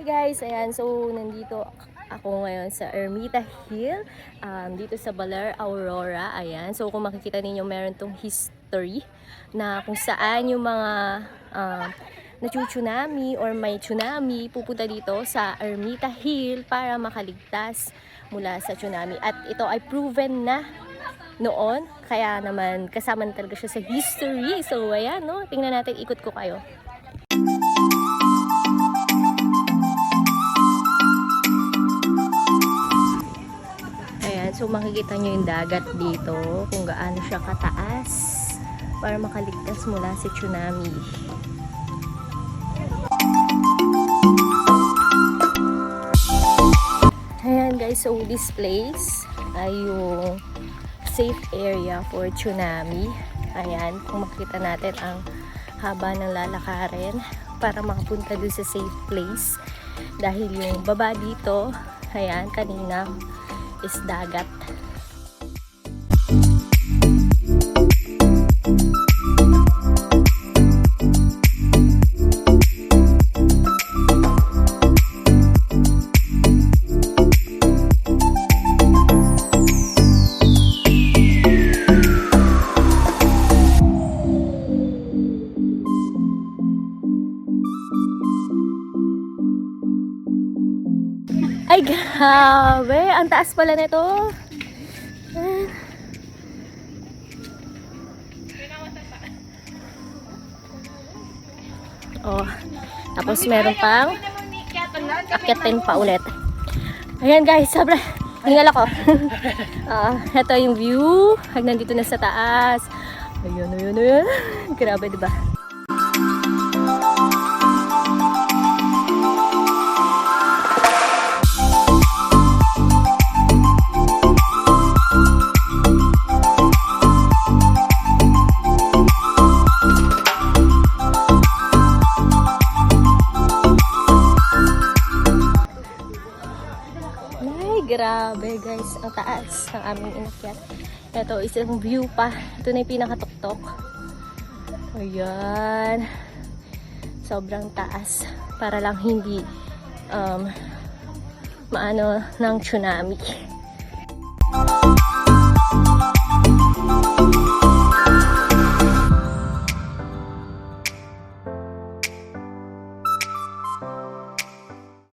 Guys, ayan, so nandito ako ngayon sa Ermita Hill, dito sa Baler, Aurora. Ayan, so kung makikita ninyo, meron tong history na kung saan yung mga nachu-tsunami or may tsunami pupunta dito sa Ermita Hill para makaligtas mula sa tsunami. At ito ay proven na noon, kaya naman kasama na talaga siya sa history. So ayan, no, tingnan natin, ikot ko kayo. So makikita nyo yung dagat dito kung gaano siya kataas para makaligtas mula sa tsunami. Ayan guys, so this place ay yung safe area for tsunami. Ayan, kung makikita natin ang haba ng lalakarin para makapunta dun sa safe place. Dahil yung baba dito, ayan, kanina is dagat. Ay, grabe! Ang taas pala nito. Oh, tapos meron pang akyatin pa ulit. Ayan guys, sobra. Hingal ako. Ito yung view. Hanggang dito na sa taas. Ayun, ayun, ayun. Grabe, diba? Grabe guys, ang taas ng aming inakyat. Ito, isang view pa. Ito na yung pinakatuktok. Ayan. Sobrang taas. Para lang hindi maano ng tsunami.